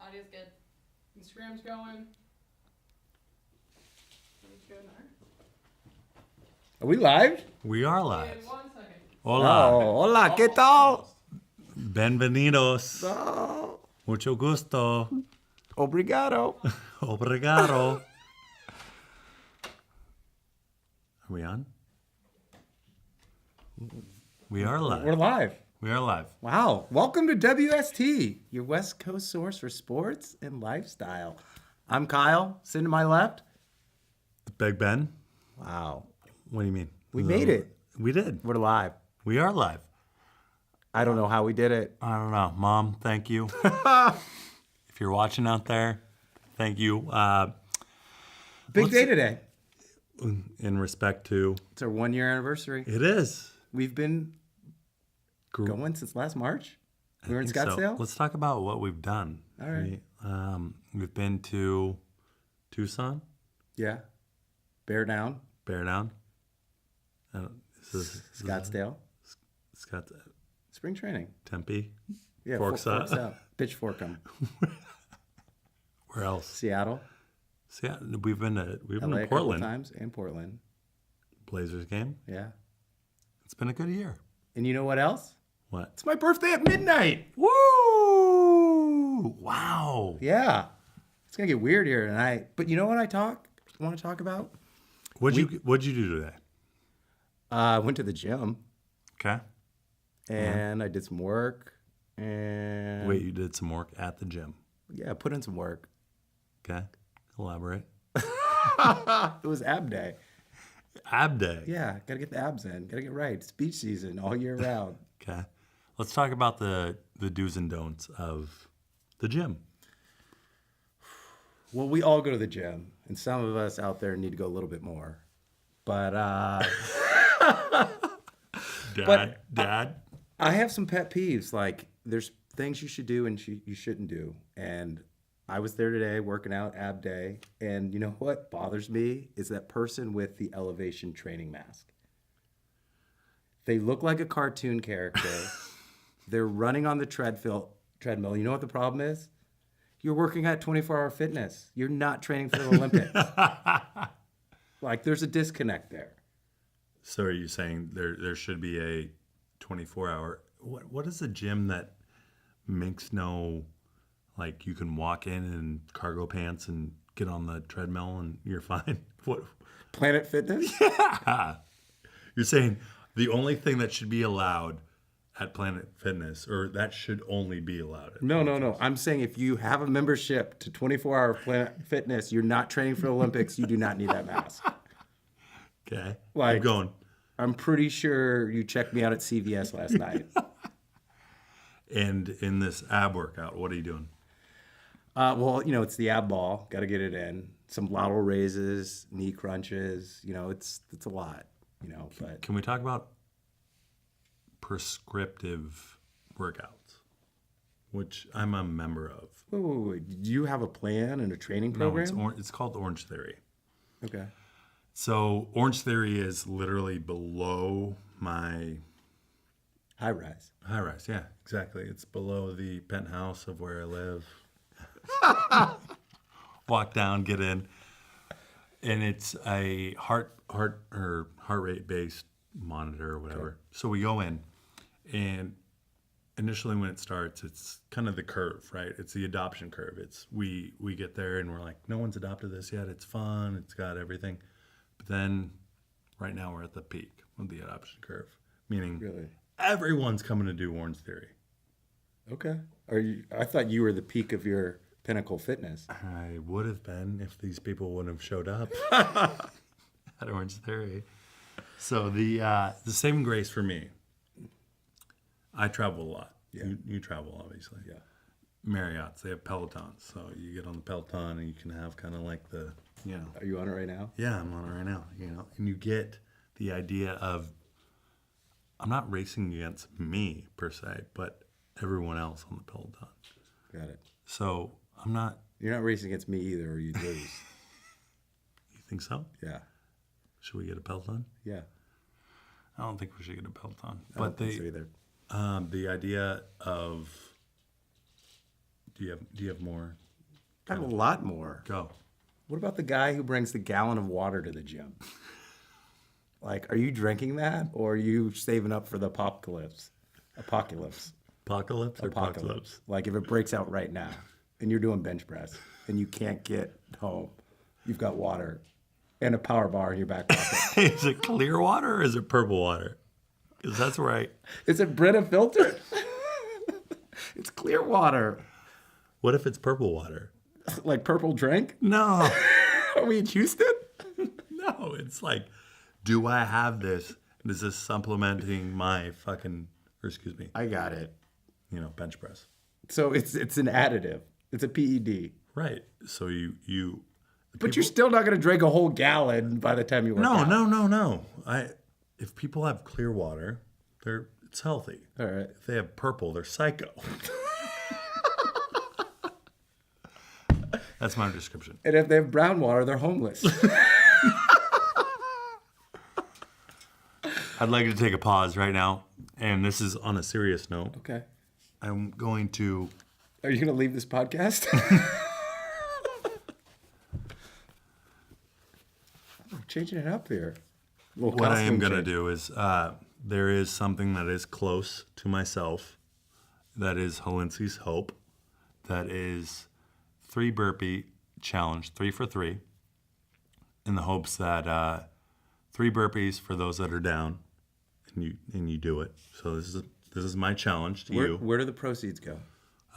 Audio's good. Instagram's going. Good. Are we live? We are live. In 1 second. Hola. Oh, hola, ¿qué tal? Bienvenidos. Oh, Mucho gusto. obrigado. Obrigado. Are we on? We are live. We're live. We are live. Wow. Welcome to WST, your West Coast source for sports and lifestyle. I'm Kyle, sitting to my left. Big Ben. Wow. What do you mean? We made it. We did. We're live. We are live. I don't know how we did it. I don't know. Mom, thank you. If you're watching out there, thank you. Big day today. In respect to... It's our 1 year anniversary. It is. We've been going since last March. We were in So, Scottsdale. let's talk about what we've done. All right. We've been to Tucson, Yeah. Bear down. Bear Down, Scottsdale. Scott, Spring training. Tempe, Yeah. Forks Forks Up. out. Pitchfork 'em. Where else? Seattle. See, we've been to LA a couple Portland. times, and Portland. Blazers game. Yeah. It's been a good year. And you know what else? What? It's my birthday at midnight. Woo! Wow. Yeah. It's gonna get weird here tonight. But you know what want to talk about? What'd you do today? I went to the gym Okay. and I did some work and Wait, you did some work at the gym. yeah, I put in some work. Okay. Elaborate. It was ab day. Ab day. Yeah, gotta get the abs in. Gotta get right. It's beach season all year round. Okay. Let's talk about the do's and don'ts of the gym. Well, we all go to the gym, and some of us out there need to go a little bit more. But Dad. I have some pet peeves. Like, there's things you should do and you shouldn't do. And I was there today working out ab day. And you know what bothers me is that person with the elevation training mask. They look like a cartoon character. They're running on the treadmill. You know what the problem is? You're working at 24-hour fitness. You're not training for the Olympics. Like, there's a disconnect there. So are you saying there should be a 24-hour? What is a gym that makes no, like, you can walk in cargo pants and get on the treadmill and you're fine? What? Planet Fitness? Yeah. You're saying the only thing that should be allowed at Planet Fitness, or that should only be allowed at No. I'm saying if you have a membership to 24-hour Planet Fitness, you're not training for the Olympics, you do not need that mask. Okay. Like, Keep going. I'm pretty sure you checked me out at CVS last night. And in this ab workout, what are you doing? Well, it's the ab ball. Got to get it in. Some lateral raises, knee crunches. It's a lot. But Can we talk about prescriptive workouts, which I'm a member of? wait. Do you have a plan and a training No, program? it's called Orange Theory. Okay. So Orange Theory is literally below my High rise. high rise. Yeah, exactly. It's below the penthouse of where I live. Walk down, get in, and it's a heart rate based monitor or whatever. Okay. So we go in, and initially when it starts, it's kind of the curve, right? It's the adoption curve. It's we get there and we're like, no one's adopted this yet. It's fun. It's got everything. But then right now we're at the peak of the adoption curve, meaning Really? everyone's coming to do Orange Theory. Okay. I thought you were the peak of your pinnacle fitness. I would have been if these people wouldn't have showed up at Orange Theory. So the saving grace for me, I travel a lot. Yeah. You travel, obviously. Yeah. Marriott's, they have Pelotons. So you get on the Peloton and you can have kind of like the, Are you on it right now? yeah, I'm on it right now, and you get the idea of, I'm not racing against me per se, but everyone else on the Peloton. Got it. So I'm not, You're not racing against me either, or you'd lose. you think so? Yeah. Should we get a Peloton? Yeah. I don't think we should get a Peloton. I don't think so either. The idea of Do you have more? I have a lot more. Go. What about the guy who brings the gallon of water to the gym? Like, are you drinking that, or are you saving up for the apocalypse? Apocalypse. Apocalypse or apocalypse? Like, if it breaks out right now, and you're doing bench press, and you can't get home, you've got water and a power bar in your back pocket. Is it clear water or is it purple water? Because that's right. Is it Brita filtered? It's clear water. What if it's purple water? Like purple drink? No. Are we in Houston? No, it's like, do I have this? Is this supplementing my fucking, or excuse me, I got it. bench press? So it's an additive. It's a PED. Right. So you. But you're still not going to drink a whole gallon by the time you work out. No. If people have clear water, it's healthy. All right. If they have purple, they're psycho. That's my description. And if they have brown water, they're homeless. I'd like to take a pause right now, and this is on a serious note. Okay. I'm going to. Are you going to leave this podcast? I'm changing it up here. What I am going to do is there is something that is close to myself. That is Helinski's Hope. That is 3 burpee challenge, 3 for 3, in the hopes that 3 burpees for those that are down, and you do it. So this is my challenge to you. Where do the proceeds go?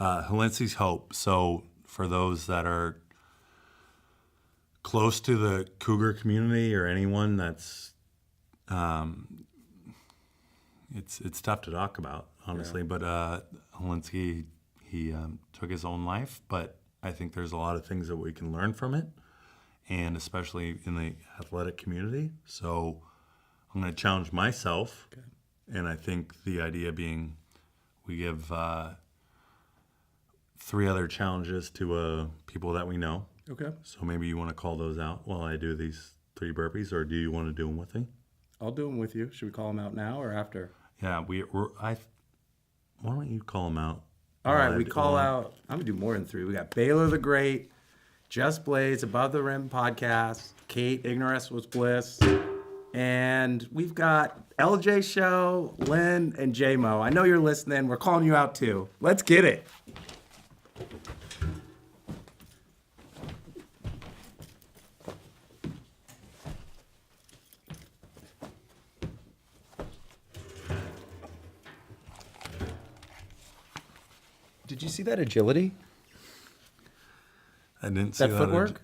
Helinski's Hope. So for those that are close to the cougar community or anyone that's, it's tough to talk about, honestly. Yeah. But Helinski, he took his own life, but I think there's a lot of things that we can learn from it, and especially in the athletic community. So I'm going to challenge myself, and I think the idea being we give 3 other challenges to people that we know. Okay. So maybe you want to call those out while I do these 3 burpees, or do you want to do them with me? I'll do them with you. Should we call them out now or after? Yeah, why don't you call them out? All right, we call out. I'm gonna do more than 3. We got Baylor the Great, Just Blaze, Above the Rim podcast, Kate, Ignorance Was Bliss, and we've got LJ Show, Lynn, and J-Mo. I know you're listening. We're calling you out too. Let's get it. Did you see that agility? I didn't see That footwork?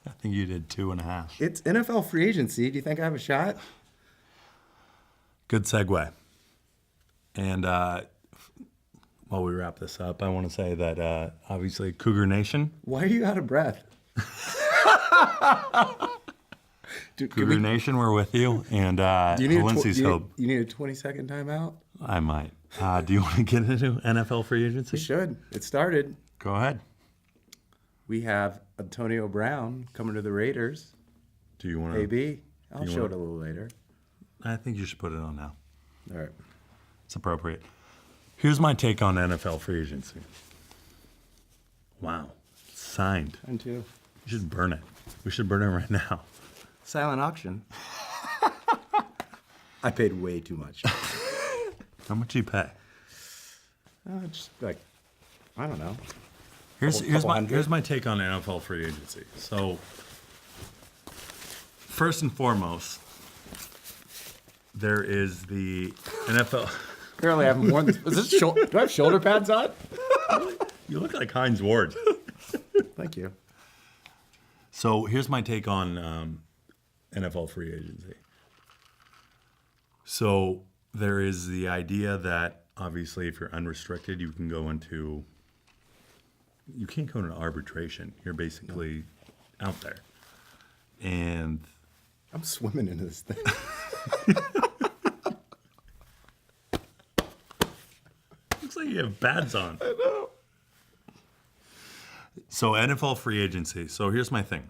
I think you did 2.5. It's NFL free agency. Do you think I have a shot? Good segue. And while we wrap this up, I want to say that obviously Cougar Nation. Why are you out of breath? Dude, Cougar Nation, we're with you. And Helinski's Hope. You need a 20-second timeout? I might. Do you want to get into NFL free agency? We should. It started. Go ahead. We have Antonio Brown coming to the Raiders. Do you want to? AB. I'll show it a little later. I think you should put it on now. All right. It's appropriate. Here's my take on NFL free agency. Wow. Signed. Mine too. You should burn it. We should burn it right now. Silent auction. I paid way too much. How much do you pay? Just like, I don't know. Here's my take on NFL free agency. So, first and foremost, there is the NFL. Apparently, I have more than. Is this do I have shoulder pads on? You look like Heinz Ward. Thank you. So here's my take on NFL free agency. So there is the idea that obviously if you're unrestricted, you can't go into arbitration. You're basically out there. And I'm swimming into this thing. looks like you have pads on. I know. So NFL free agency. So here's my thing.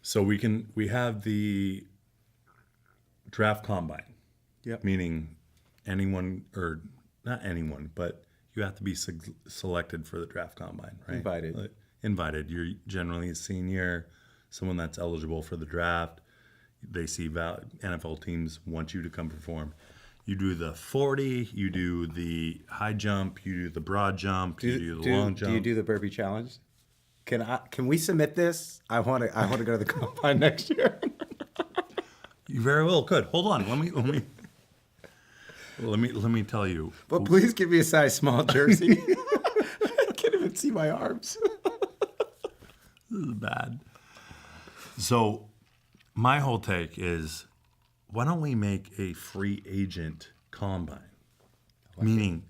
So we have the draft combine. Yep. Meaning anyone, or not anyone, but you have to be selected for the draft combine, right? Invited. Invited. You're generally a senior, someone that's eligible for the draft. They see NFL teams want you to come perform. You do the 40, you do the high jump, you do the broad jump, you do the long jump. Do you do the burpee challenge? Can we submit this? I want to go to the combine next year. You very well could. Hold on. Let me tell you. But please give me a size small jersey. I can't even see my arms. This is bad. So my whole take is, why don't we make a free agent combine? Meaning,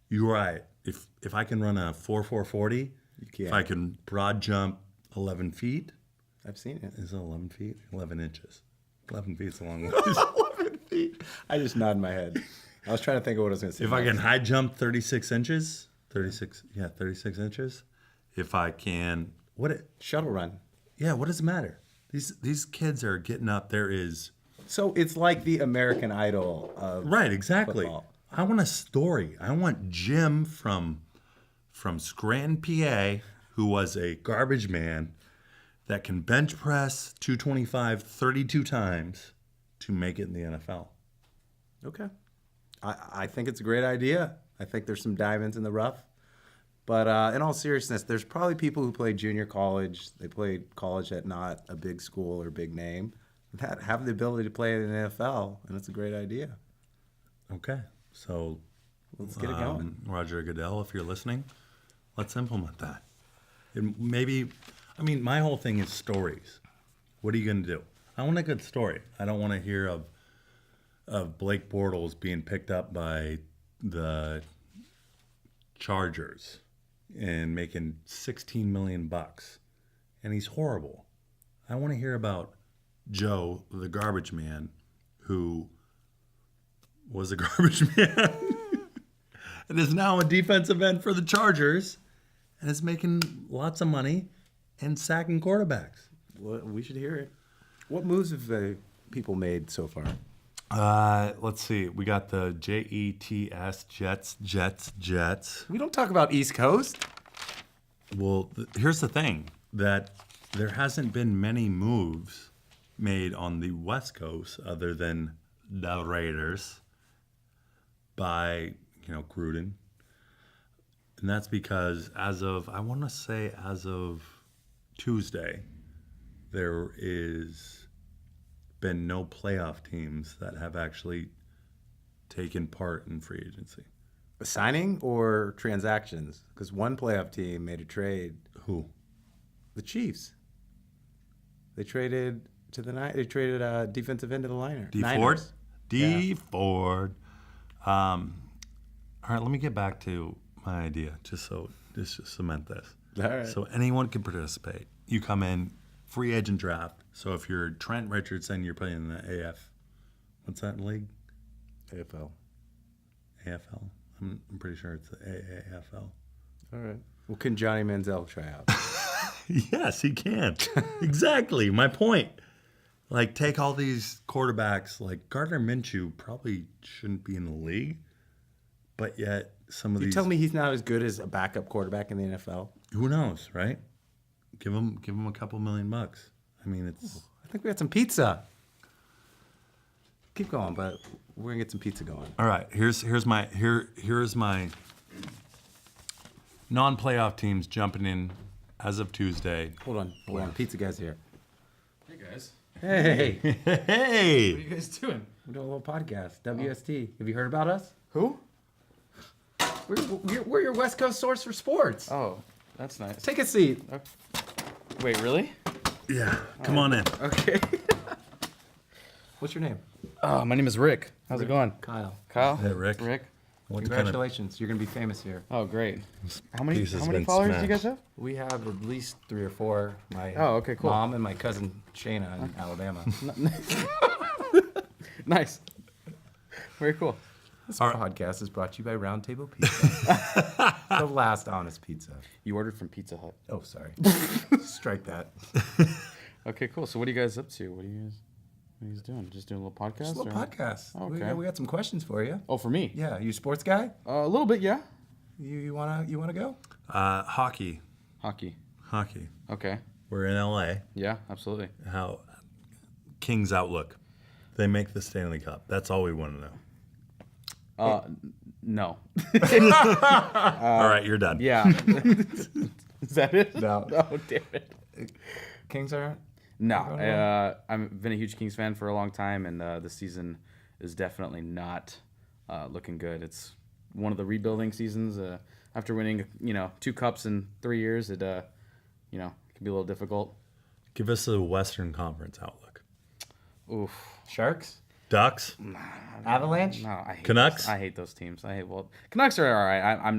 you're right. If I can run a 4.40, if I can broad jump 11 feet. I've seen it. Is it 11 feet? 11 inches. 11 feet is a long way. 11 feet. I just nodded my head. I was trying to think of what I was going to say. If I can high jump 36 inches, 36 inches. If I can, shuttle run. Yeah, what does it matter? These kids are getting up. There is. So it's like the American Idol of Right, exactly. football. I want a story. I want Jim from Scranton, PA, who was a garbage man that can bench press 225 32 times to make it in the NFL. Okay. I think it's a great idea. I think there's some diamonds in the rough. But in all seriousness, there's probably people who played junior college. They played college at not a big school or big name that have the ability to play in the NFL, and it's a great idea. Okay, so Let's get it going. Roger Goodell, if you're listening, let's implement that. And maybe, my whole thing is stories. What are you going to do? I want a good story. I don't want to hear of Blake Bortles being picked up by the Chargers and making $16 million, and he's horrible. I want to hear about Joe, the garbage man, who was a garbage man and is now a defensive end for the Chargers and is making lots of money and sacking quarterbacks. Well, we should hear it. What moves have the people made so far? Let's see. We got the Jets, Jets. We don't talk about East Coast. Well, here's the thing, that there hasn't been many moves made on the West Coast other than the Raiders by, Gruden. And that's because as of Tuesday, there is been no playoff teams that have actually taken part in free agency. Signing or transactions? Because one playoff team made a trade. Who? The Chiefs. They traded to the night. They traded a defensive end to the Niners. Ford. All right, let me get back to my idea, just to cement this. All right. So anyone can participate. You come in, free agent draft. So if you're Trent Richardson, you're playing in the AF. What's that league? AFL. AFL. I'm pretty sure it's the AAFL. All right. Well, can Johnny Manziel try out? Yes, he can. Exactly. My point. Like, take all these quarterbacks. Like, Gardner Minshew probably shouldn't be in the league, but yet some of these. You tell me he's not as good as a backup quarterback in the NFL? Who knows, right? Give him a couple $1 million. It's. I think we got some pizza. Keep going, but we're gonna get some pizza going. All right. Here's my non-playoff teams jumping in as of Tuesday. Hold on. Pizza guy's here. Hey guys, Hey, Hey. what are you guys doing? we're doing a little podcast. WST. Have you heard about us? Who? We're your West Coast source for sports. Oh, that's nice. Take a seat. Wait, really? Yeah. Come on in. Okay. What's your name? My name is Rick. How's it going? Kyle. Kyle? Hey, Rick. Rick? What Congratulations. You're gonna be famous here. Oh, great. How many Piece has been followers do you guys smashed. have? We have at least 3 or 4. My Oh, okay, cool. mom and my cousin Shayna in Alabama. Nice. Very cool. This podcast is brought to you by Round Table Pizza. The last honest pizza. You ordered from Pizza Hut. Oh, sorry. Strike that. Okay, cool. So what are you guys up to? What are you guys doing? Just doing a little podcast? Just a little or- podcast. Okay. We got some questions for you. Oh, for me? Yeah, you a sports guy? A little bit, yeah. You wanna go? Hockey. Hockey. Okay. We're in LA. Yeah, absolutely. How Kings outlook. They make the Stanley Cup. That's all we want to know. No. All right, you're done. Yeah. Is that it? No. Oh, damn it. Kings are. No. I've been a huge Kings fan for a long time, and this season is definitely not looking good. It's one of the rebuilding seasons. After winning, 2 cups in 3 years, it, can be a little difficult. Give us a Western Conference outlook. Oof. Sharks. Ducks. Avalanche. No, I hate Canucks? I hate those teams. Canucks are all right. I am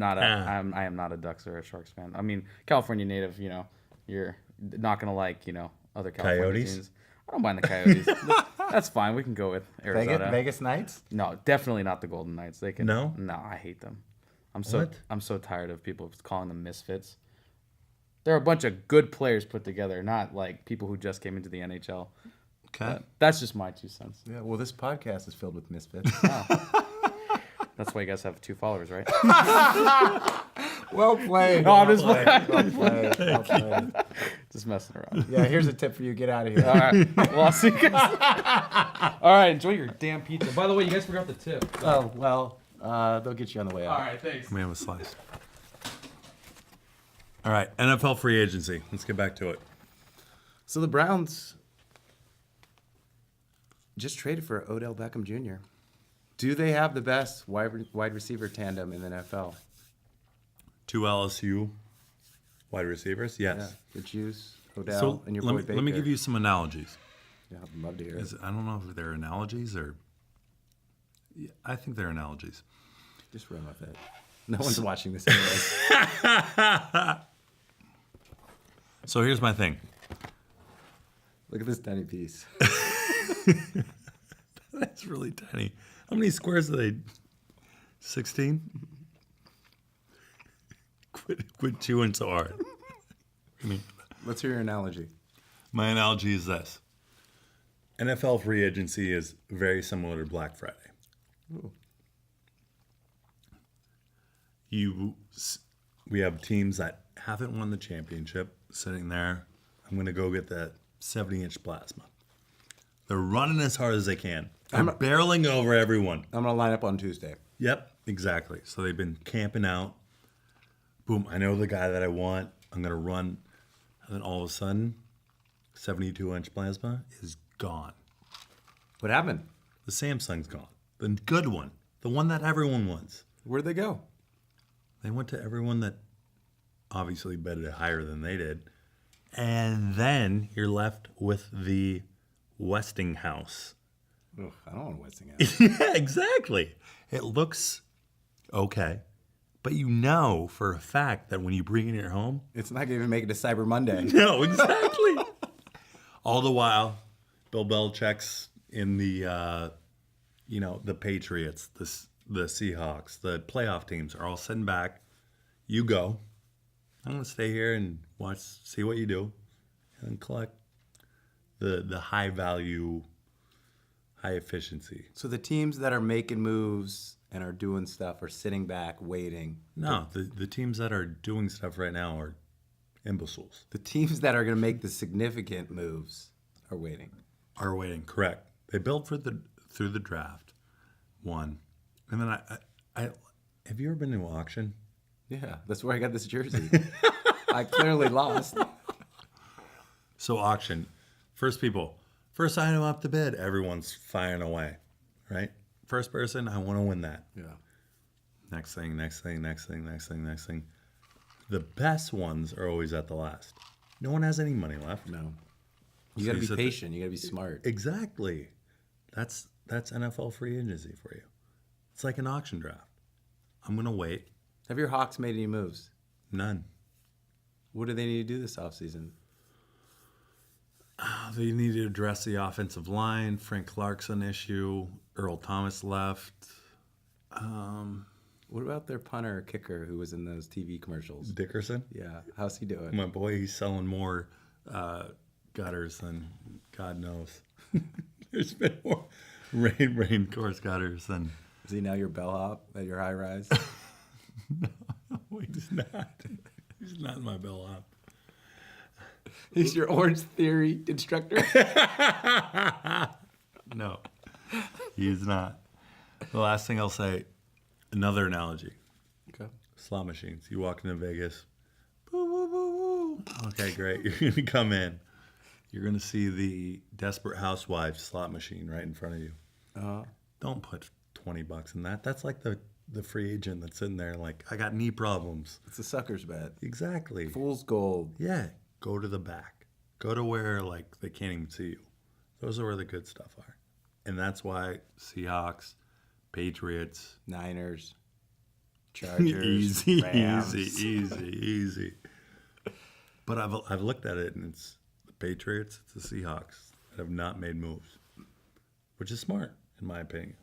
not a Ducks or a Sharks fan. I mean, California native. You're not gonna like other California Coyotes? teams. I don't mind the Coyotes. That's fine. We can go with Arizona. Vegas Knights. No, definitely not the Golden Knights. They can. No? No, I hate them. What? I'm so tired of people calling them misfits. They're a bunch of good players put together, not like people who just came into the NHL. Okay. But that's just my 2 cents. Yeah. Well, this podcast is filled with misfits. That's why you guys have 2 followers, right? Well played. No, I'm just Well played. just messing around. Yeah. Here's a tip for you. Get out of here. All right. Well, I'll see you guys. All right. Enjoy your damn pizza. By the way, you guys forgot the tip. Oh well. They'll get you on the way out. All right. Thanks. Let me have a slice. All right, NFL free agency. Let's get back to it. So the Browns just traded for Odell Beckham Jr. Do they have the best wide receiver tandem in the NFL? 2 LSU wide receivers. Yes. Yeah, the Juice, Odell, So and your let boy me, Baker. let me give you some analogies. Yeah, I'd love to hear it. I don't know if they're analogies or. Yeah, I think they're analogies. Just run with it. No one's watching this anyway. So here's my thing. Look at this tiny piece. That's really tiny. How many squares are they? 16? Quit chewing so hard. Let's hear your analogy. My analogy is this. NFL free agency is very similar to Black Friday. Ooh. We have teams that haven't won the championship sitting there. I'm going to go get that 70-inch plasma. They're running as hard as they can. They're barreling over everyone. I'm going to line up on Tuesday. Yep, exactly. So they've been camping out. Boom, I know the guy that I want. I'm going to run. And then all of a sudden, 72-inch plasma is gone. What happened? The Samsung's gone. The good one. The one that everyone wants. Where'd they go? They went to everyone that obviously bet it higher than they did. And then you're left with the Westinghouse. Ugh, I don't want Westinghouse. Yeah, exactly. It looks okay. But you know for a fact that when you bring it in your home, It's not going to even make it to Cyber Monday. no, exactly. All the while, Bill Belichick's in the, the Patriots, the Seahawks, the playoff teams are all sitting back. You go. I'm going to stay here and see what you do, and collect the high value, high efficiency. So the teams that are making moves and are doing stuff are sitting back waiting. No, the teams that are doing stuff right now are imbeciles. The teams that are going to make the significant moves are waiting. Are waiting, correct. They built through the draft, won. And then I have you ever been to an auction? Yeah, that's where I got this jersey. I clearly lost. So auction, first item up the bid, everyone's firing away, right? First person, I want to win that. Yeah. Next thing. The best ones are always at the last. No one has any money left. No. You So got to be sit patient. You got to be smart. Exactly. That's NFL free agency for you. It's like an auction draft. I'm going to wait. Have your Hawks made any moves? None. What do they need to do this offseason? They need to address the offensive line. Frank Clarkson issue. Earl Thomas left. What about their punter or kicker who was in those TV commercials? Dickerson. Yeah. How's he doing? My boy, he's selling more gutters than God knows. There's been more rain course gutters than. Is he now your bellhop at your high rise? He's not. He's not my bellhop. He's your Orange Theory instructor. No, he is not. The last thing I'll say, another analogy. Okay. Slot machines. You walk into Vegas. Boo, boo, boo, boo. Okay, great. You're going to come in. You're going to see the Desperate Housewives slot machine right in front of you. Don't put $20 in that. That's like the free agent that's in there like, I got knee problems. It's a sucker's bet. Exactly. Fool's gold. Yeah. Go to the back. Go to where like they can't even see you. Those are where the good stuff are. And that's why Seahawks, Patriots, Niners, Chargers, easy, Rams. easy. But I've looked at it, and it's the Patriots, it's the Seahawks that have not made moves, which is smart in my opinion.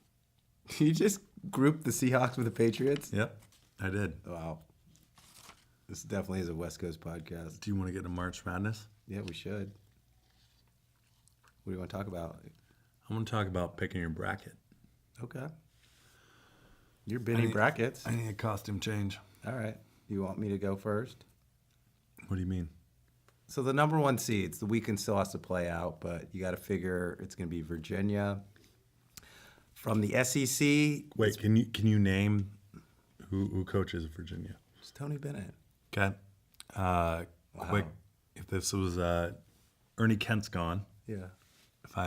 You just grouped the Seahawks with the Patriots? Yep, I did. Wow. This definitely is a West Coast podcast. Do you want to get into March Madness? Yeah, we should. What do you want to talk about? I want to talk about picking your bracket. Okay. Your Benny brackets. I need a costume change. All right. You want me to go first? What do you mean? So the number one seeds, the weekend still has to play out, but you got to figure it's going to be Virginia. From the SEC, Wait, can you name who coaches Virginia? it's Tony Bennett. Okay. Quick. If this was Ernie Kent's gone, Yeah. if I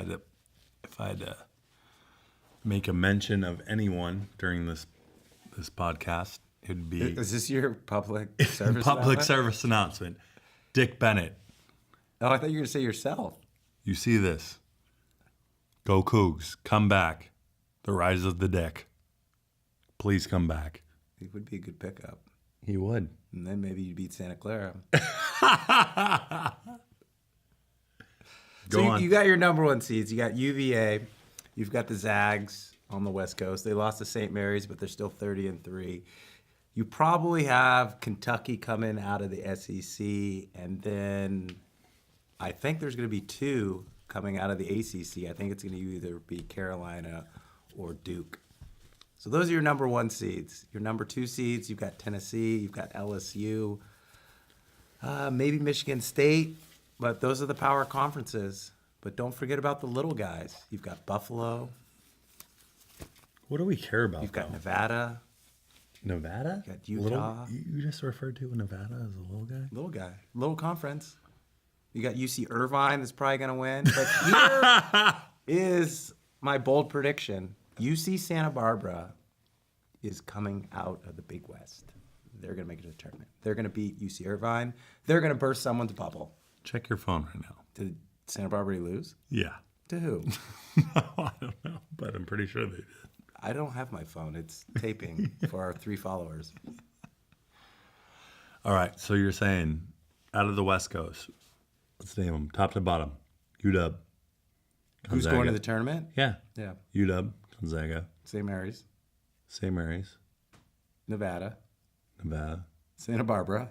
had to make a mention of anyone during this podcast, it'd be Is this your public service public announcement? service announcement. Dick Bennett, Oh, I thought you were going to say yourself. you see this? Go Cougs, come back. The rise of the Dick. Please come back. It would be a good pickup. He would. And then maybe you beat Santa Clara. Go on. You got your number one seeds. You got UVA. You've got the Zags on the West Coast. They lost to St. Mary's, but they're still 30-3. You probably have Kentucky coming out of the SEC, and then I think there's going to be two coming out of the ACC. I think it's going to either be Carolina or Duke. So those are your number one seeds. Your number two seeds, you've got Tennessee, you've got LSU, maybe Michigan State, but those are the power conferences. But don't forget about the little guys. You've got Buffalo, What do we care about? you've got though? Nevada, Nevada? you got Utah. You just referred to Nevada as a little guy? Little guy, little conference. You got UC Irvine that's probably going to win. But here is my bold prediction. UC Santa Barbara is coming out of the Big West. They're going to make it to the tournament. They're going to beat UC Irvine. They're going to burst someone's bubble. Check your phone right now. Did Santa Barbara lose? Yeah. To who? I don't know, but I'm pretty sure they did. I don't have my phone. It's taping for our 3 followers. All right, so you're saying out of the West Coast, let's name them top to bottom. UW. Who's Gonzaga. going to the tournament? Yeah. Yeah. UW, Gonzaga, St. Mary's, St. Mary's, Nevada, Nevada. Santa Barbara.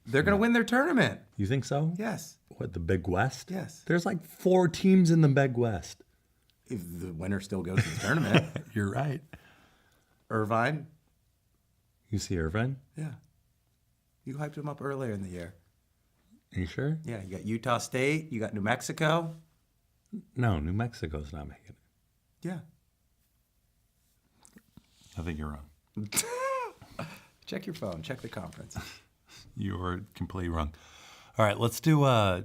They're going to win their tournament. You think so? Yes. What, the Big West? Yes. There's like 4 teams in the Big West. If the winner still goes to the tournament. You're right. Irvine. You see Irvine? Yeah. You hyped them up earlier in the year. Are you sure? Yeah, you got Utah State. You got New Mexico. No, New Mexico's not making it. Yeah. I think you're wrong. Check your phone. Check the conference. You were completely wrong. All right, let's do a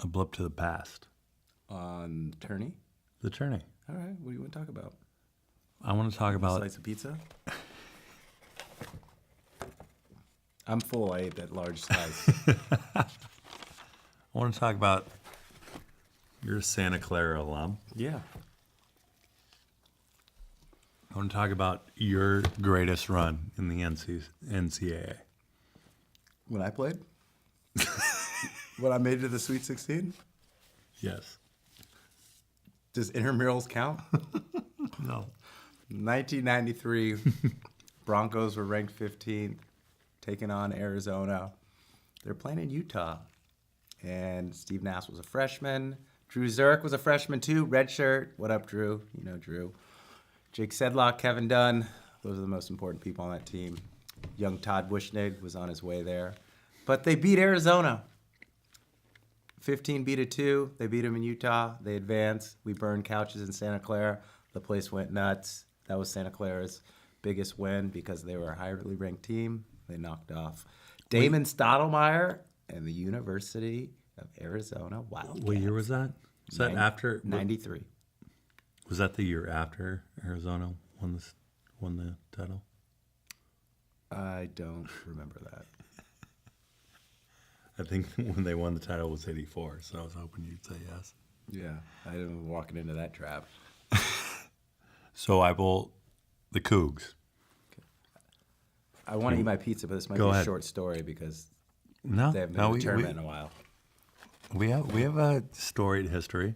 blip to the past. On Turney. The tourney. All right. What do you want to talk about? I want to talk about. Slice of pizza? I'm full. I ate that large slice. I want to talk about. You're a Santa Clara alum. Yeah. I want to talk about your greatest run in the NCAA. When I played? When I made it to the Sweet 16? Yes. Does intramurals count? No. 1993, Broncos were ranked 15th, taking on Arizona. They're playing in Utah. And Steve Nass was a freshman. Drew Zurich was a freshman too, red shirt. What up, Drew? You know Drew. Jake Sedlock, Kevin Dunn, Those are the most important people on that team. Young Todd Bushnig was on his way there. But they beat Arizona. 15 beat a 2. They beat them in Utah. They advanced. We burned couches in Santa Clara. The place went nuts. That was Santa Clara's biggest win because they were a highly ranked team. They knocked off Damon Stottlemyre and the University of Arizona Wildcats. What year was that? Was that after 93. Was that the year after Arizona won the title? I don't remember that. I think when they won the title was 84, so I was hoping you'd say yes. Yeah, I didn't walking into that trap. So the Cougs. I want to eat my pizza, but this might Go be ahead. a short story because No, they haven't been no, to the tournament in a while. we have a storied history.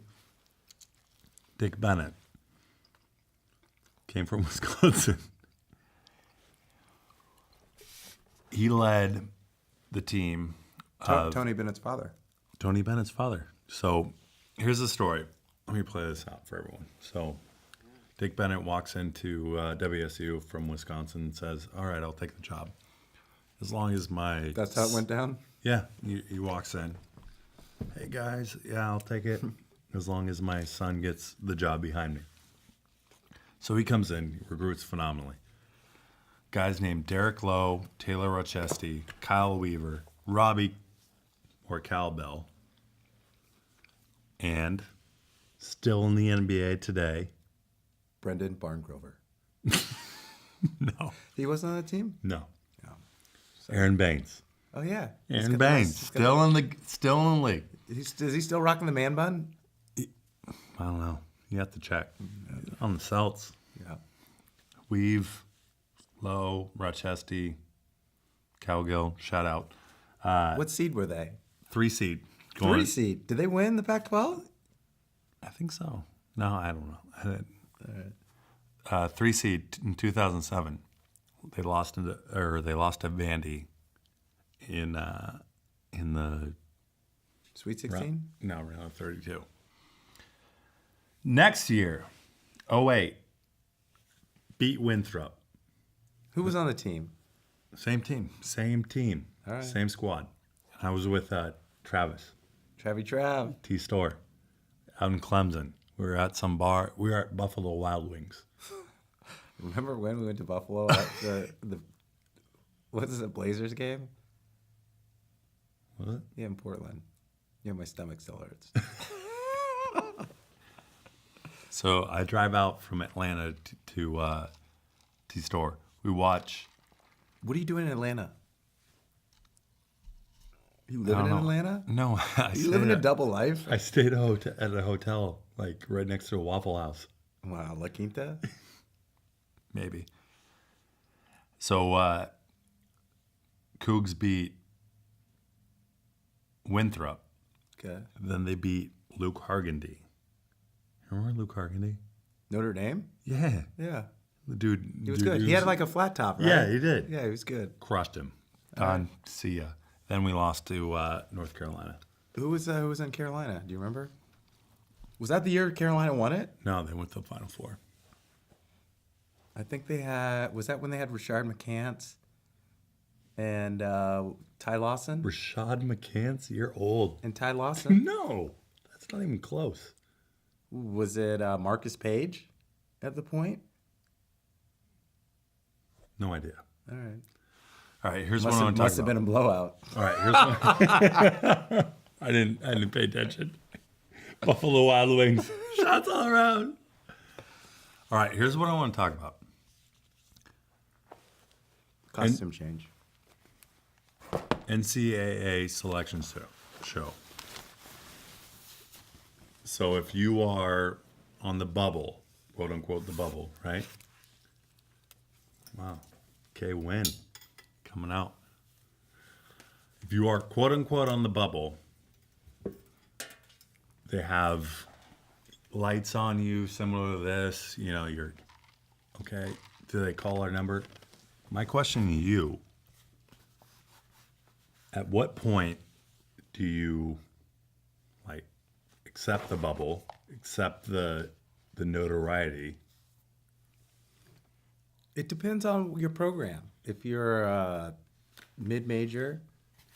Dick Bennett came from Wisconsin. He led the team of Tony Bennett's father. Tony Bennett's father. So here's the story. Let me play this out for everyone. So Dick Bennett walks into WSU from Wisconsin and says, all right, I'll take the job. As long as my... That's how it went down? Yeah, he walks in. Hey, guys, yeah, I'll take it. As long as my son gets the job behind me. So he comes in, recruits phenomenally. Guys named Derek Lowe, Taylor Rochesty, Kyle Weaver, Robbie or Cal Bell, and still in the NBA today. Brendan Barngrover. No. He wasn't on the team? No. No. Aaron Baines. Oh, yeah. Aaron Baines, still in the league. Is he still rocking the man bun? I don't know. You have to check. On the Celts. Yeah. Weave, Lowe, Rochesty, Cowgill, shout out. What seed were they? 3 seed. 3 seed. Did they win the Pac-12? I think so. No, I don't know. 3 seed in 2007. They lost to Vandy in the Sweet 16? round of 32. Next year, 08, beat Winthrop. Who was on the team? Same team. All right. Same squad. I was with Travis Travie Trav. T. Store out in Clemson. We were at some bar. We were at Buffalo Wild Wings. Remember when we went to Buffalo at the what is it, Blazers game? Was it? Yeah, in Portland. Yeah, my stomach still hurts. So I drive out from Atlanta to T. Store. We watch. What are you doing in Atlanta? You I living don't in know. Atlanta? No, You living a double life? I stayed at a hotel, like right next to a Waffle House. Wow, La Quinta? Maybe. So Cougs beat Winthrop. Okay. Then they beat Luke Hargandy. Remember Luke Hargandy? Notre Dame? Yeah. Yeah. The dude. He was good. He had like a flat top, right? Yeah, he did. Yeah, he was good. Crushed him. Done. See ya. Then we lost to North Carolina. Who was in Carolina? Do you remember? Was that the year Carolina won it? No, they went to the Final Four. I think they had. Was that when they had Rashard McCants and Ty Lawson? Rashad McCants, you're old. And Ty Lawson? No, that's not even close. Was it Marcus Page at the point? No idea. All right. All right, here's what I want to talk Must have about. been a blowout. All right, here's what I didn't pay attention. Buffalo Wild Wings. Shots all around. All right, here's what I want to talk about. Costume change. NCAA selection show. So if you are on the bubble, quote unquote the bubble, right? Wow. Okay, win. Coming out. If you are quote unquote on the bubble, they have lights on you similar to this. You know, you're okay. Do they call our number? My question to you, at what point do you like accept the bubble, accept the notoriety, It depends on your program. If you're mid-major,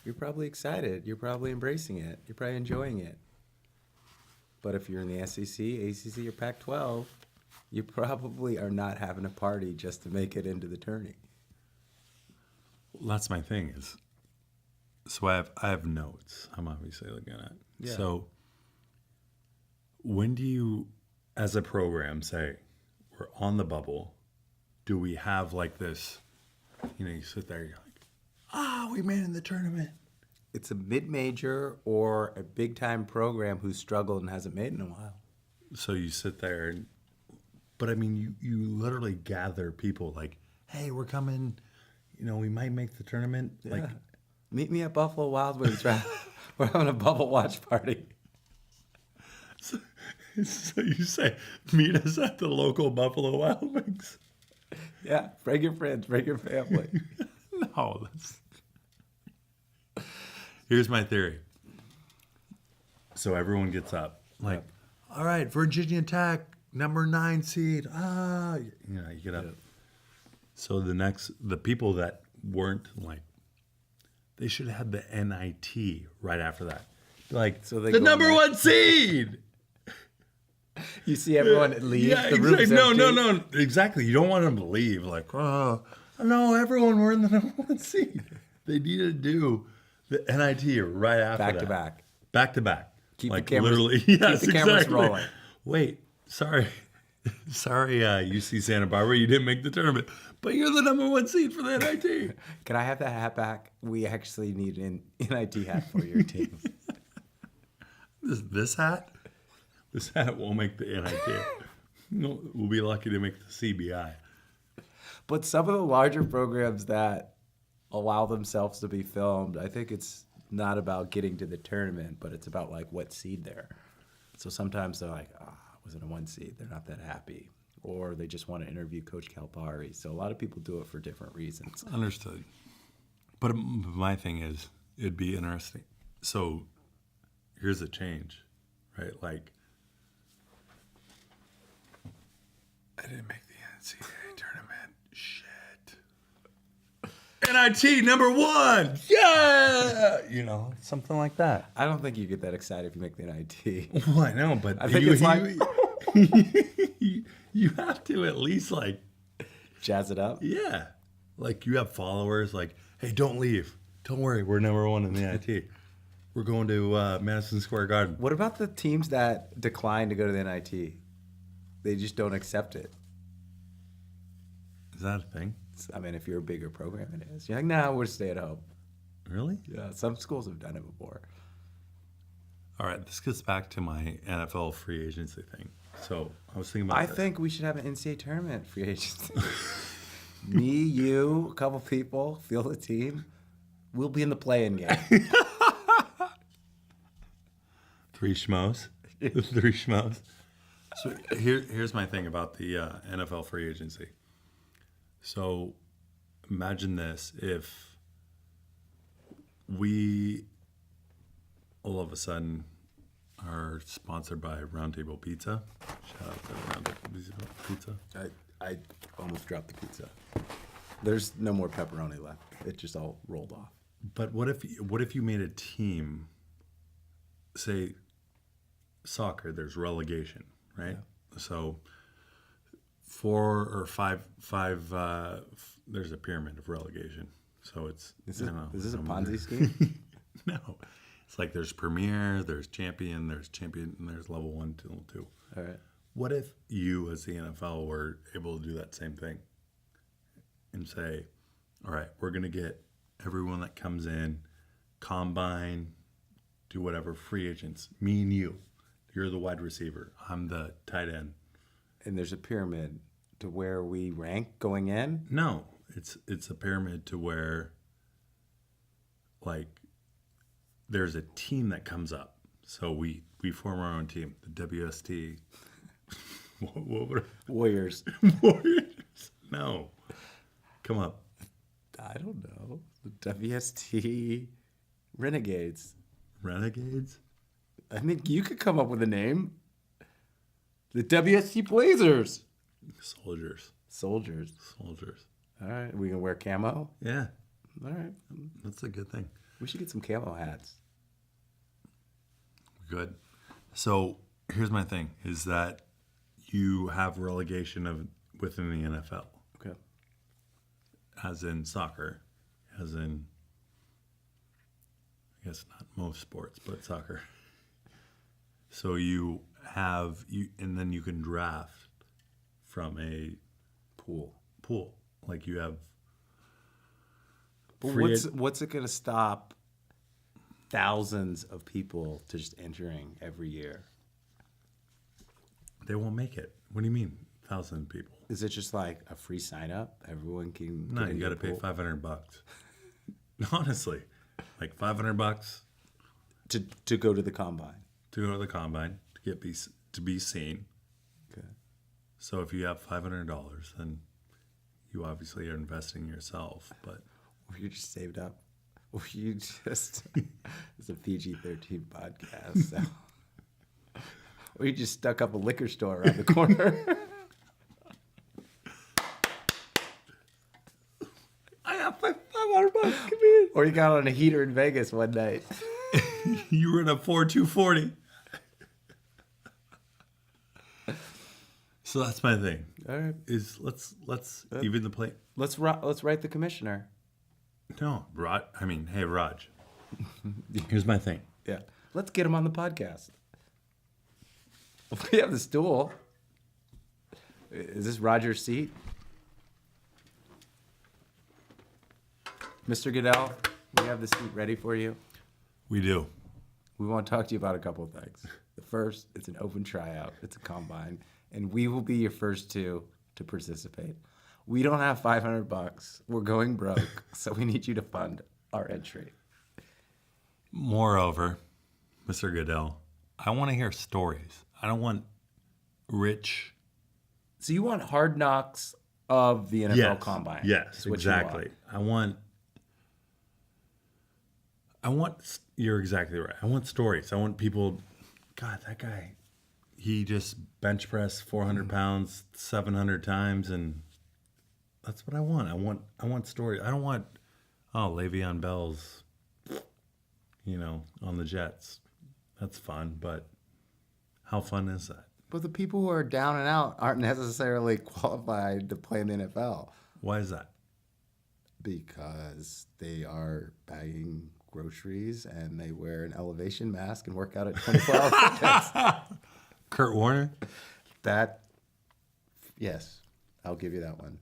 you're probably excited. You're probably embracing it. You're probably enjoying it. But if you're in the SEC, ACC, or Pac-12, you probably are not having a party just to make it into the tourney. Well, that's my thing is, so I have notes I'm obviously looking at. Yeah. So when do you, as a program, say, we're on the bubble, do we have like this, you sit there, you're like, we made it in the tournament. It's a mid-major or a big-time program who's struggled and hasn't made it in a while. So you sit there, but I mean, you literally gather people like, hey, we're coming, we might make the tournament. Yeah. Like, Meet me at Buffalo Wild Wings. We're having a bubble watch party. so you say, meet us at the local Buffalo Wild Wings. Yeah, bring your friends, bring your family. No, here's my theory. So everyone gets up, like, all right, Virginia Tech, number 9 seed. You get up. Yeah. So the people that weren't like, they should have had the NIT right after that. Like, So they the go number on 1 seed. You see everyone leave. Yeah, The room's exactly. No, empty. exactly. You don't want them to leave. Like, oh, no, everyone, we're in the number 1 seed. They need to do the NIT right after Back that. to back. Back to back. Keep like the cameras- literally. keep Yes, the cameras exactly. rolling. Wait, sorry, UC Santa Barbara, you didn't make the tournament, but you're the number 1 seed for the NIT. Can I have that hat back? We actually need an NIT hat for your team. This hat? This hat won't make the NIT. No, we'll be lucky to make the CBI. But some of the larger programs that allow themselves to be filmed, I think it's not about getting to the tournament, but it's about like what seed they're. So sometimes they're like, wasn't a 1 seed. They're not that happy. Or they just want to interview Coach Calipari. So a lot of people do it for different reasons. Understood. But my thing is, it'd be interesting. So here's a change, right? Like, I didn't make the NCAA tournament. Shit. NIT number 1. Yeah. Something like that. I don't think you get that excited if you make the NIT. Well, I know, but I think it's like you have to at least like, jazz it up. yeah, like you have followers like, hey, don't leave. Don't worry, we're number 1 in the NIT. We're going to Madison Square Garden. What about the teams that decline to go to the NIT? They just don't accept it. Is that a thing? I mean, if you're a bigger program, it is. You're like, nah, we'll stay at home. Really? Yeah, some schools have done it before. All right, this gets back to my NFL free agency thing. So I was thinking about I this. think we should have an NCAA tournament free agency. Me, you, a couple people, field a team. We'll be in the play-in game. 3 schmoes. 3 schmoes. So here's my thing about the NFL free agency. So imagine this: if we all of a sudden are sponsored by Roundtable Pizza. Shout out to Roundtable Pizza. I almost dropped the pizza. There's no more pepperoni left. It just all rolled off. But what if you made a team? Say, soccer. There's relegation, right? Yeah. So 4 or 5. There's a pyramid of relegation. So it's Is this a Ponzi scheme? No. It's like there's Premier, there's Champion, and there's level 1, 2, and 2. All right. What if you, as the NFL, were able to do that same thing and say, all right, we're going to get everyone that comes in, combine, do whatever, free agents, me and you. You're the wide receiver. I'm the tight end. And there's a pyramid to where we rank going in? No, it's a pyramid to where, like, there's a team that comes up. So we form our own team, the WST. what would Warriors. Warriors? No. Come up. I don't know. The WST Renegades. Renegades? I think you could come up with a name. The WST Blazers. Soldiers. Soldiers. Soldiers. All right. We can wear camo? Yeah, All right. that's a good thing. We should get some camo hats. Good. So here's my thing: is that you have relegation of within the NFL, Okay. as in soccer, as in, I guess not most sports, but soccer. So you have and then you can draft from a pool. Like you have. But what's it going to stop thousands of people to just entering every year? They won't make it. What do you mean, 1,000 people? Is it just like a free sign up? Everyone can. No, get you into got to the pay pool? $500. Honestly, like $500 to go to the combine. to go to the combine to be seen. Okay. So if you have $500, then you obviously are investing in yourself. But Or you just saved up. Or you just. It's a PG-13 podcast. So. Or you just stuck up a liquor store around the corner. I have $500. Come in. Or you got on a heater in Vegas one night. You were in a 4.240. So that's my thing. All right. Is let's even the play. Let's write the commissioner. No, Raj. I mean, hey, Raj. Here's my thing. Yeah. Let's get him on the podcast. We have the stool. Is this Roger's seat? Mr. Goodell, we have the seat ready for you. We do. We want to talk to you about a couple of things. The first, it's an open tryout. It's a combine. And we will be your first two to participate. We don't have $500. We're going broke, so we need you to fund our entry. Moreover, Mr. Goodell, I want to hear stories. I don't want rich. So you want hard knocks of the NFL combine? Yes, is what you exactly. You're exactly right. I want stories. I want people. God, that guy, he just bench pressed 400 pounds 700 times, and that's what I want. I want stories. I don't want Le'Veon Bell's, on the Jets. That's fun, but how fun is that? But the people who are down and out aren't necessarily qualified to play in the NFL Why is that? because they are bagging groceries and they wear an elevation mask and work out at 24-hour workouts. Kurt Warner? Yes, I'll give you that one.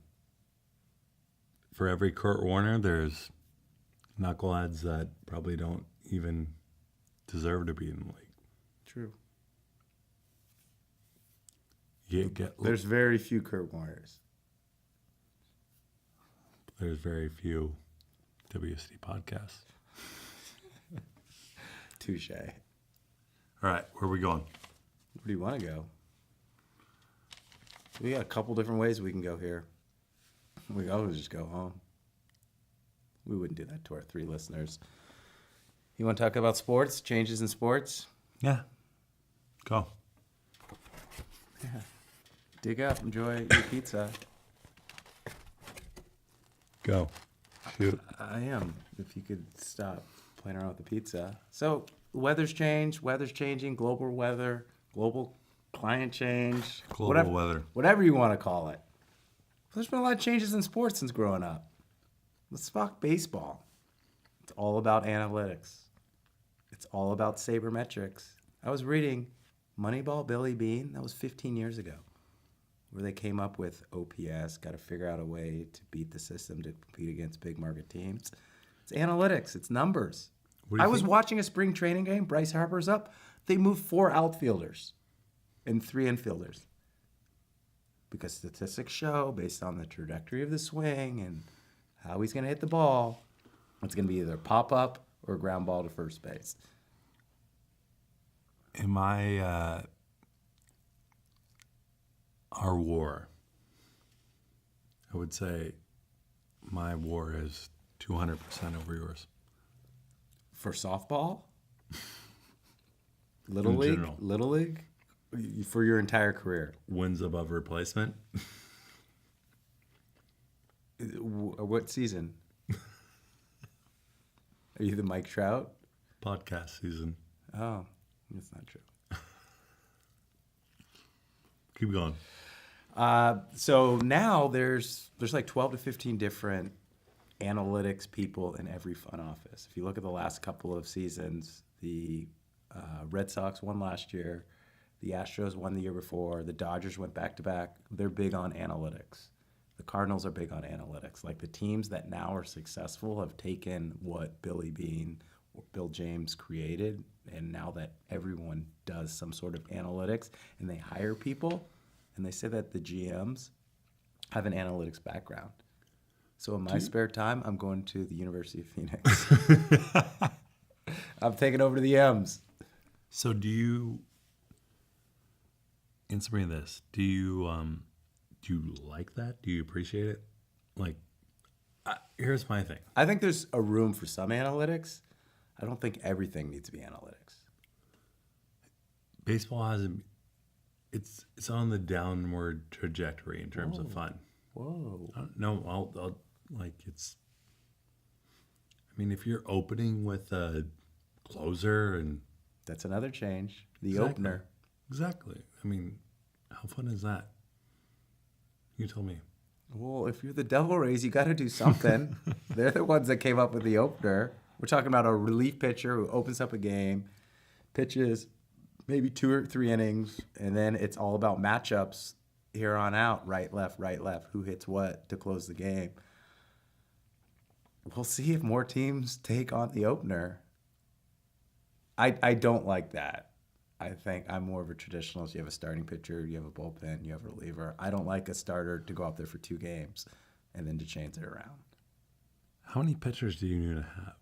For every Kurt Warner, there's knuckleheads that probably don't even deserve to be in the league. True. There's There's very few Kurt Warners. very few WSD podcasts. Touche. All right, where are we going? Where do you want to go? We got a couple different ways we can go here. We could always just go home. We wouldn't do that to our 3 listeners. You want to talk about sports? Changes in sports? Yeah, go. Dig up. Enjoy your pizza. Go. Shoot. I am. If you could stop playing around with the pizza. So, weather's changed. Weather's changing. Global weather. Global climate change. Global weather. Whatever you want to call it. There's been a lot of changes in sports since growing up. Let's talk baseball. It's all about analytics. It's all about sabermetrics. I was reading Moneyball, Billy Bean. That was 15 years ago, where they came up with OPS, got to figure out a way to beat the system to compete against big market teams. It's analytics. It's numbers. I was watching a spring training game. Bryce Harper's up. They moved 4 outfielders and 3 infielders because statistics show, based on the trajectory of the swing and how he's going to hit the ball, it's going to be either pop up or ground ball to first base. Our war, I would say my war is 200% over yours. For softball? Little In League? general. Little League? For your entire career? Wins above replacement. What season? Are you the Mike Trout? Podcast season. Oh, that's not true. Keep going. So now there's like 12 to 15 different analytics people in every front office. If you look at the last couple of seasons, the Red Sox won last year, the Astros won the year before, the Dodgers went back to back. They're big on analytics. The Cardinals are big on analytics. Like the teams that now are successful have taken what Billy Beane or Bill James created, and now that everyone does some sort of analytics and they hire people, and they say that the GMs have an analytics background. So in my spare time, I'm going to the University of Phoenix. I'm taking over to the M's. So do you, answer me this, do you like that? Do you appreciate it? Like, here's my thing. I think there's a room for some analytics. I don't think everything needs to be analytics. Baseball has it's on the downward trajectory in terms of fun. Whoa. No, I'll like it's. I mean, if you're opening with a closer and That's another change. The Exactly. opener. Exactly. I mean, how fun is that? You tell me. Well, if you're the Devil Rays, you got to do something. They're the ones that came up with the opener. We're talking about a relief pitcher who opens up a game, pitches maybe 2 or 3 innings, and then it's all about matchups here on out, right, left, who hits what to close the game. We'll see if more teams take on the opener. I don't like that. I think I'm more of a traditionalist. You have a starting pitcher, you have a bullpen, you have a reliever. I don't like a starter to go out there for 2 games and then to change it around. How many pitchers do you need to have?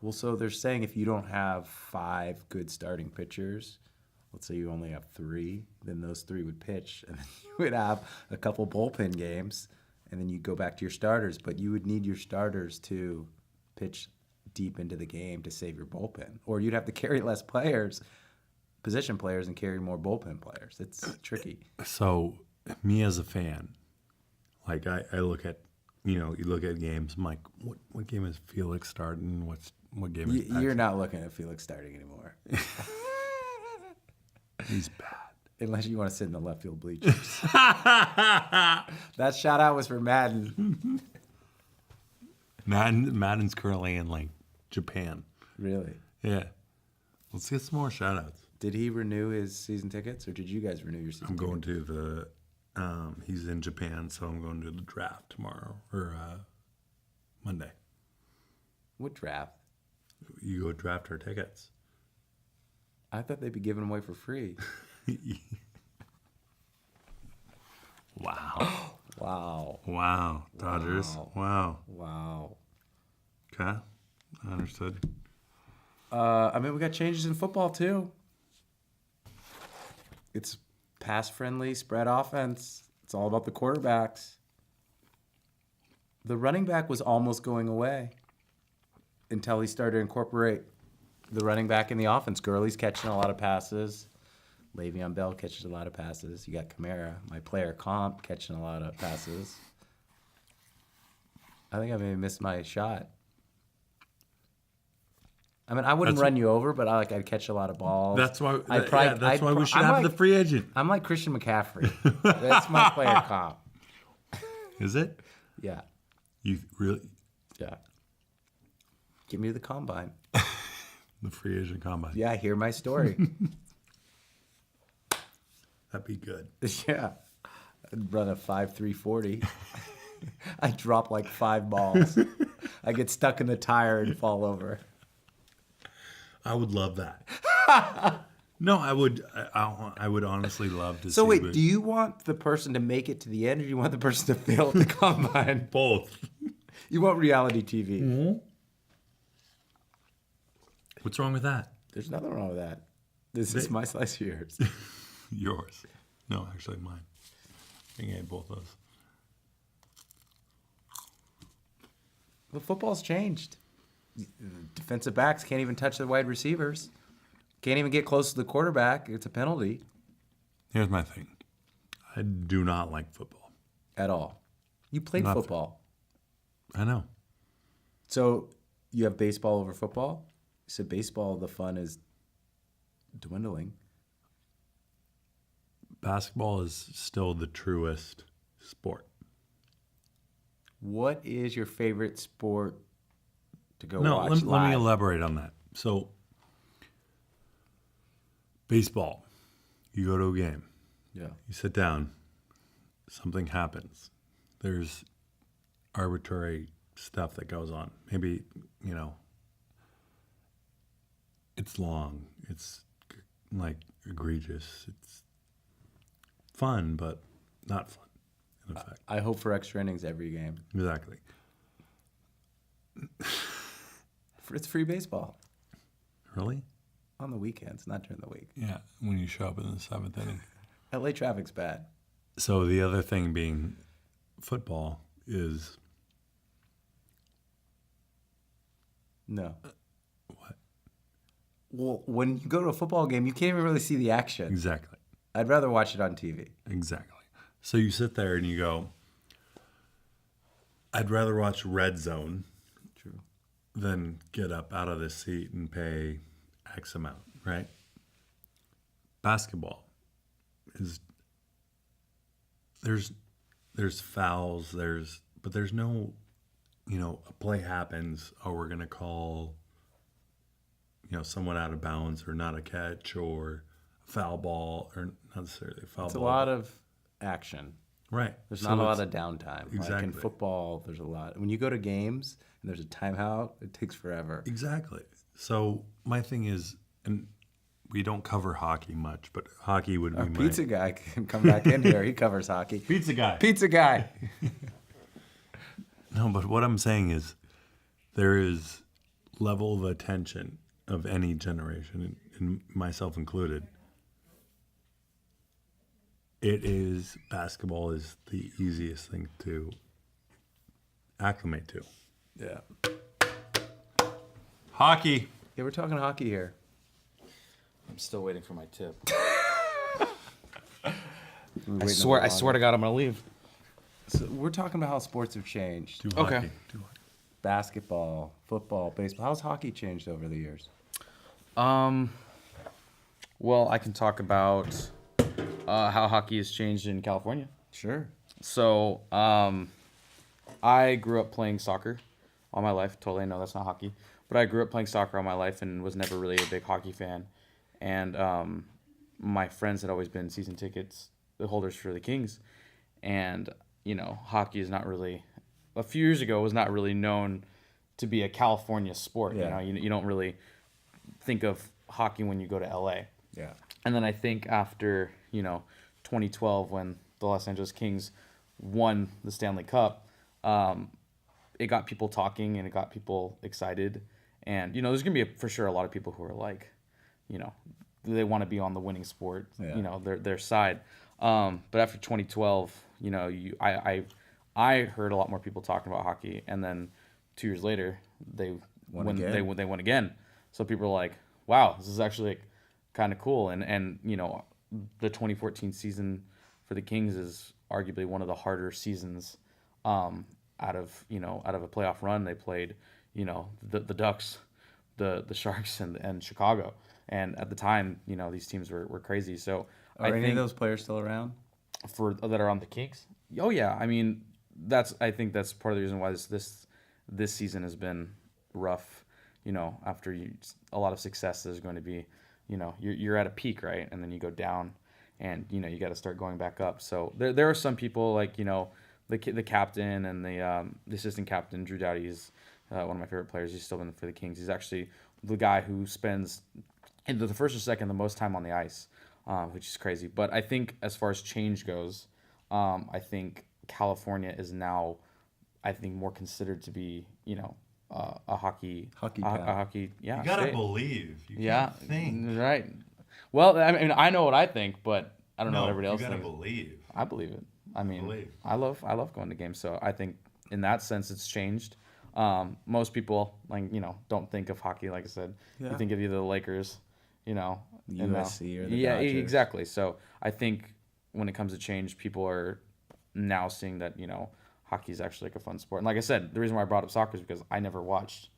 Well, so they're saying if you don't have 5 good starting pitchers, let's say you only have 3, then those 3 would pitch, and then you would have a couple bullpen games, and then you go back to your starters. But you would need your starters to pitch deep into the game to save your bullpen, or you'd have to carry less players, position players, and carry more bullpen players. It's tricky. So, me as a fan, like I look at, you look at games. I'm like, what game is Felix starting? What game is You're not looking at Felix starting anymore, He's bad. unless you want to sit in the left field bleachers. That shout out was for Madden. Madden's currently in like Japan. Really? Yeah. Let's get some more shout outs. Did he renew his season tickets, or did you guys renew your season I'm going tickets? to the, he's in Japan, so I'm going to the draft tomorrow or Monday. What draft? You go draft our tickets. I thought they'd be given away for free. Wow. Wow. Wow. Dodgers. Wow. Wow. Okay. I understood. I mean, we got changes in football, too. It's pass-friendly, spread offense. It's all about the quarterbacks. The running back was almost going away until he started to incorporate the running back in the offense. Gurley's catching a lot of passes. Le'Veon Bell catches a lot of passes. You got Kamara, my player comp, catching a lot of passes. I think I maybe missed my shot. I mean, I wouldn't run you over, but I'd catch a lot of balls. That's why. I'd why we should have the free agent. I'm like Christian McCaffrey. That's my player comp. Is it? Yeah, You really yeah. Give me the combine. the free agent combine? Yeah, hear my story. That'd be good. Yeah, I'd run a 5.3 40. I drop like 5 balls. I get stuck in the tire and fall over. I would love that. No, I would. I would honestly love to. So see wait, do you want the person to make it to the end, or do you want the person to fail at the combine? both? You want reality TV. Mm-hmm. What's wrong with that? There's nothing wrong with that. This is my slice of yours. Yours. No, actually mine. I can get both those. The football's changed. Defensive backs can't even touch the wide receivers. Can't even get close to the quarterback. It's a penalty Here's my thing. I do not like football. at all. You played Nothing. football. I know. So you have baseball over football? You said baseball, the fun is dwindling. Basketball is still the truest sport. What is your favorite sport to go No, watch let me live? elaborate on that. So, baseball, you go to a game, Yeah. you sit down, something happens. There's arbitrary stuff that goes on. Maybe, it's long. It's like egregious. It's fun, but not fun, in effect. I hope for extra innings every game. Exactly. It's free baseball Really? on the weekends, not during the week. Yeah, when you show up in the seventh inning. LA traffic's bad. So the other thing being football is No. what? Well, when you go to a football game, you can't even really see the action. Exactly. I'd rather watch it on TV. Exactly. So you sit there and you go, I'd rather watch Red Zone True. than get up out of this seat and pay X amount, right? Basketball is there's fouls, but there's no, a play happens, or we're gonna call, someone out of bounds or not a catch or foul ball or not necessarily a foul It's ball. a lot of action. Right. There's So not a lot it's- of downtime. Like in Exactly. football, there's a lot. When you go to games and there's a timeout, it takes forever. Exactly. So my thing is, and we don't cover hockey much, but hockey would be Our my pizza guy can come back in here. He covers hockey. pizza guy. Pizza guy. No, but what I'm saying is, there is level of attention of any generation, and myself included. Basketball is the easiest thing to acclimate to. Yeah. Hockey. Yeah, we're talking hockey here. I'm still waiting for my tip. We're I waiting swear a little to God, I'm gonna leave. So we're talking about how sports have changed. Do Okay. hockey. Do hockey. Basketball, football, baseball. How's hockey changed over the years? Well, I can talk about how hockey has changed in California. Sure. So, I grew up playing soccer all my life. Totally know that's not hockey, but I grew up playing soccer all my life and was never really a big hockey fan. And my friends had always been season tickets, the holders for the Kings, and hockey is not really. A few years ago, was not really known to be a California sport. Yeah. You don't really think of hockey when you go to LA. Yeah. And then I think after, 2012, when the Los Angeles Kings won the Stanley Cup, it got people talking and it got people excited. And, there's going to be for sure a lot of people who are like, they want to be on the winning sport, Yeah. their side. But after 2012, I heard a lot more people talking about hockey. And then 2 years later, they won again. So people are like, wow, this is actually kind of cool. And the 2014 season for the Kings is arguably one of the harder seasons out of a playoff run. They played, the Ducks, the Sharks, and Chicago. And at the time, these teams were crazy. So Are I any think of those players still around? that are on the Kings, oh yeah, I mean I think that's part of the reason why this season has been rough. After a lot of success, there's going to be, you're at a peak, right, and then you go down, and you got to start going back up. So there are some people like the captain and the assistant captain Drew Doughty is one of my favorite players. He's still been for the Kings. He's actually the guy who spends either the first or second the most time on the ice, which is crazy. But I think as far as change goes, I think California is now, more considered to be, a hockey town. yeah. You gotta state. believe. You Yeah, can't think. right. Well, I mean, I know what I think, but I don't know what everybody else you gotta thinks. believe. I believe it. I mean, Believe. I love going to games, so I think in that sense it's changed. Most people don't think of hockey, like I said. Yeah. You think of either the Lakers, USC or the yeah, Dodgers. exactly. So I think when it comes to change, people are now seeing that hockey's actually like a fun sport. And like I said, the reason why I brought up soccer is because I never watched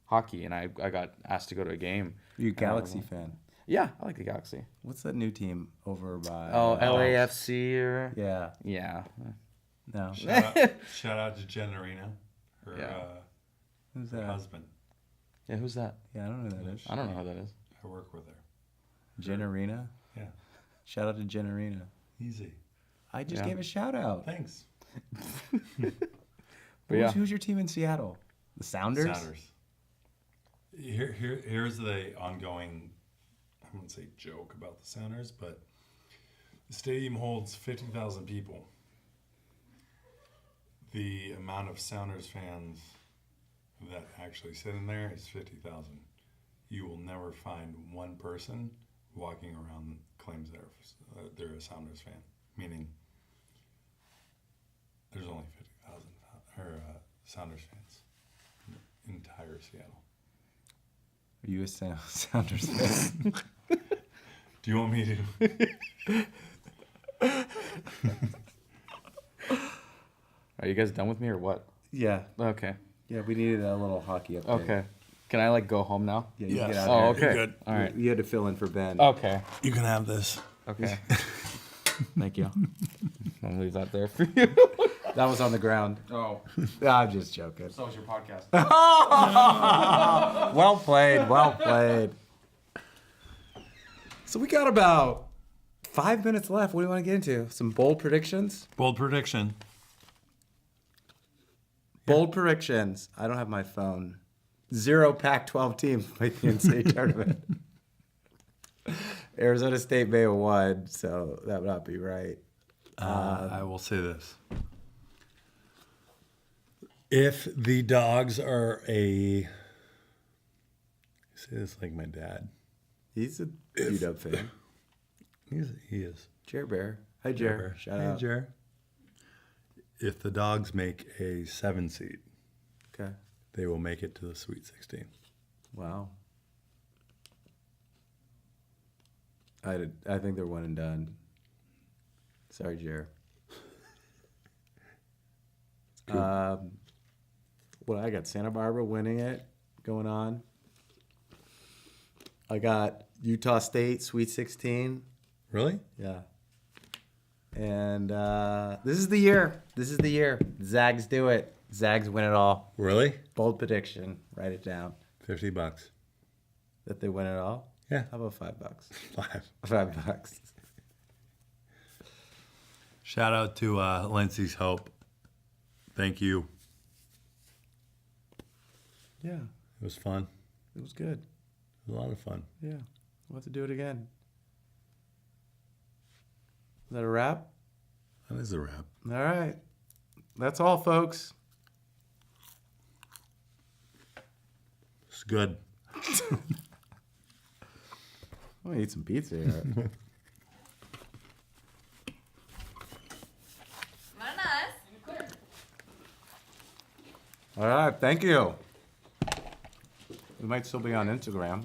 hockey, and I got asked to go to a game. You a And I was Galaxy like, fan? Yeah, I like the Galaxy. What's that new team over by? Oh, LAFC or Yeah. yeah. No. Shout out to Jen Arena, her, Yeah. Who's her that? husband. Yeah, who's that? Yeah, I don't know who that is. I don't know who that is. I work with her. Jen Arena. Yeah, Shout out to Jen Arena. easy. I just Yeah. gave a shout out. Thanks. But yeah. Who's your team in Seattle? The Sounders. Sounders. Here's the ongoing, I wouldn't say joke about the Sounders, but the stadium holds 50,000 people. The amount of Sounders fans that actually sit in there is 50,000. You will never find one person walking around claims they're a Sounders fan, meaning there's only 50,000 Sounders fans in the entire Seattle. Are you a Sounders fan? Do you want me to? Are you guys done with me or what? Yeah. Okay. Yeah, we needed a little hockey update. Okay. Can I like go home now? Yeah, you Yes. get out Oh, of here. okay. good. All right. You had to fill in for Ben. Okay. You can have this. Okay. Thank you. I'll leave that there for you. That was on the ground. Oh, I'm just joking. so was your podcast. Well played. Well played. So we got about 5 minutes left. What do you want to get into? Some bold predictions? Bold prediction. Bold predictions. I don't have my phone. 0 Pac-12 teams make the NCAA tournament. Arizona State may have won, so that would not be right. I will say this. If the dogs are I say this like my dad. He's a UW fan. He is. Jer Bear. Hi, Jer. Shout Hey, out. Jer. If the dogs make a 7 seed, Okay. they will make it to the Sweet 16. Wow. I think they're one and done. Sorry, Jer. What I got? Santa Barbara winning it, going on. I got Utah State Sweet 16. Really? Yeah. And this is the year. This is the year. Zags do it. Zags win it all. Really? Bold prediction. Write it down. $50. That they win it all. Yeah. How about $5? 5. $5. Shout out to Lindsay's Hope. Thank you. Yeah, It was fun. it was good. It was a lot of fun. Yeah, we'll have to do it again. Is that a wrap? That is a wrap. All right. That's all, folks. It's good. I'm going to eat some pizza here. All right, thank you. We might still be on Instagram.